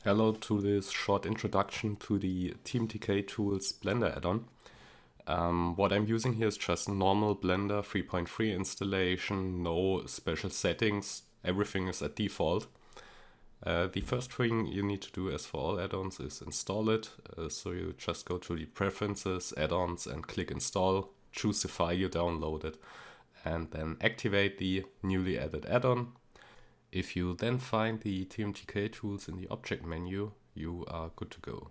Hello to this short introduction to the TMTK Tools Blender add-on. What I'm using here is just a normal Blender 3.3 installation, no special settings, everything is at default. The first thing you need to do, as for all add-ons, is install it. So you just go to the Preferences, Add-ons and click Install, choose the file you downloaded, and then activate the newly added add-on. If you then find the TMTK tools in the object menu, you are good to go.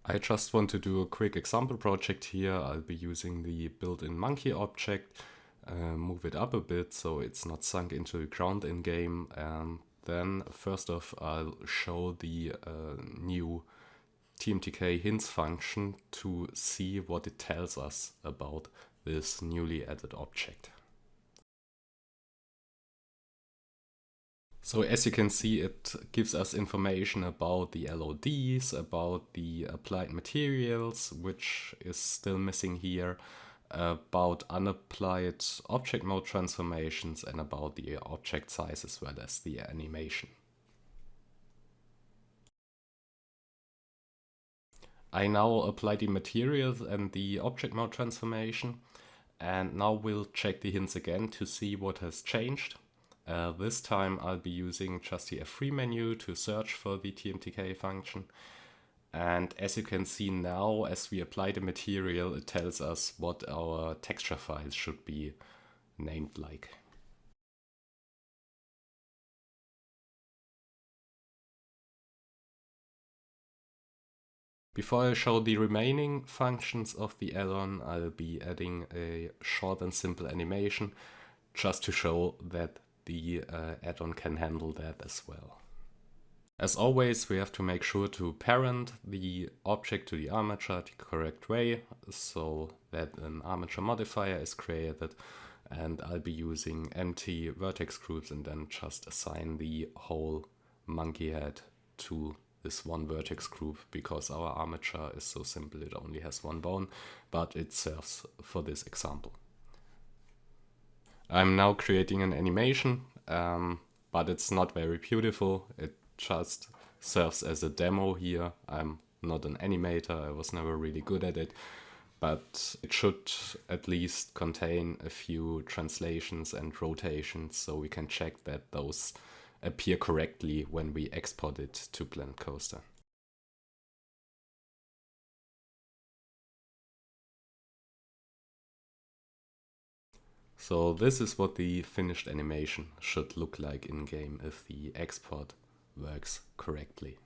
I just want to do a quick example project here. I'll be using the built-in monkey object, move it up a bit so it's not sunk into the ground in game, and then first off I'll show the new TMTK hints function to see what it tells us about this newly added object. So as you can see, it gives us information about the LODs, about the applied materials, which is still missing here, about unapplied object mode transformations, and about the object size as well as the animation. I now apply the materials and the object mode transformation, and now we'll check the hints again to see what has changed. This time I'll be using just the F3 menu to search for the TMTK function. And as you can see now, as we apply the material, it tells us what our texture files should be named like. Before I show the remaining functions of the add-on, I'll be adding a short and simple animation just to show that the add-on can handle that as well. As always, we have to make sure to parent the object to the armature the correct way so that an armature modifier is created, and I'll be using empty vertex groups and then just assign the whole monkey head to this one vertex group because our armature is so simple, it only has one bone, but it serves for this example. I'm now creating an animation, but it's not very beautiful. It just serves as a demo here. I'm not an animator, I was never really good at it, but it should at least contain a few translations and rotations so we can check that those appear correctly when we export it to Blend Coaster. So this is what the finished animation should look like in game if the export works correctly.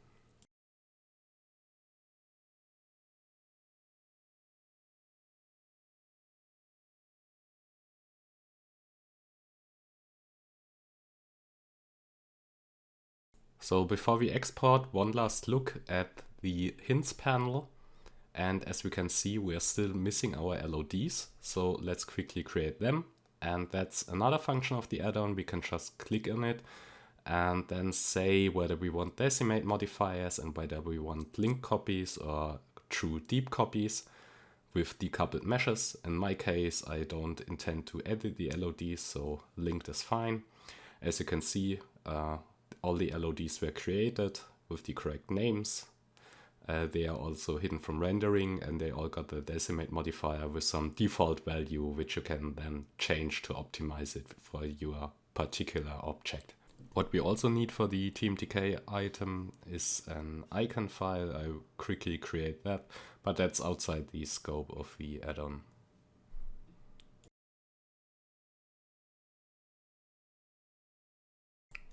So before we export, one last look at the hints panel. And as we can see, we are still missing our LODs. So let's quickly create them. And that's another function of the add-on. We can just click on it and then say whether we want decimate modifiers and whether we want link copies or true deep copies with decoupled meshes. In my case, I don't intend to edit the LODs, so linked is fine. As you can see, all the LODs were created with the correct names. They are also hidden from rendering, and they all got the decimate modifier with some default value, which you can then change to optimize it for your particular object. What we also need for the TMTK item is an icon file. I quickly create that, but that's outside the scope of the add-on.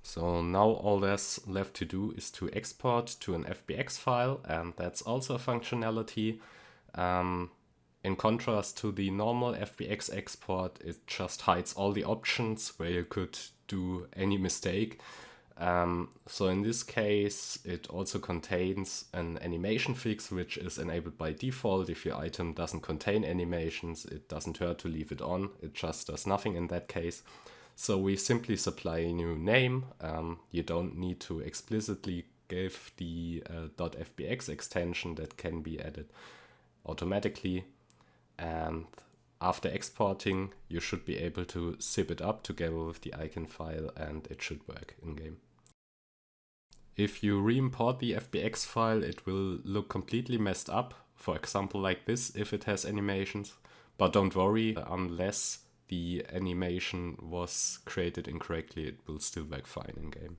So now all there's left to do is to export to an FBX file, and that's also a functionality. In contrast to the normal FBX export, it just hides all the options where you could do any mistake. So in this case, it also contains an animation fix, which is enabled by default. If your item doesn't contain animations, it doesn't hurt to leave it on. It just does nothing in that case. So we simply supply a new name. You don't need to explicitly give the .fbx extension that can be added automatically. And after exporting, you should be able to zip it up together with the icon file and it should work in-game. If you re-import the FBX file, it will look completely messed up, for example like this if it has animations. But don't worry, unless the animation was created incorrectly, it will still work fine in-game.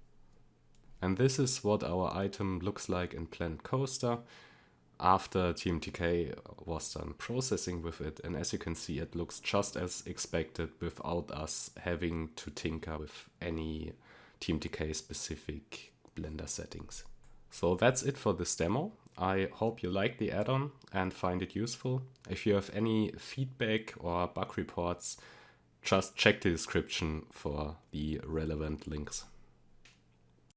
And this is what our item looks like in Blend Coaster after TMTK was done processing with it. And as you can see, it looks just as expected without us having to tinker with any TMTK specific Blender settings. So that's it for this demo. I hope you like the add-on and find it useful. If you have any feedback or bug reports, just check the description for the relevant links.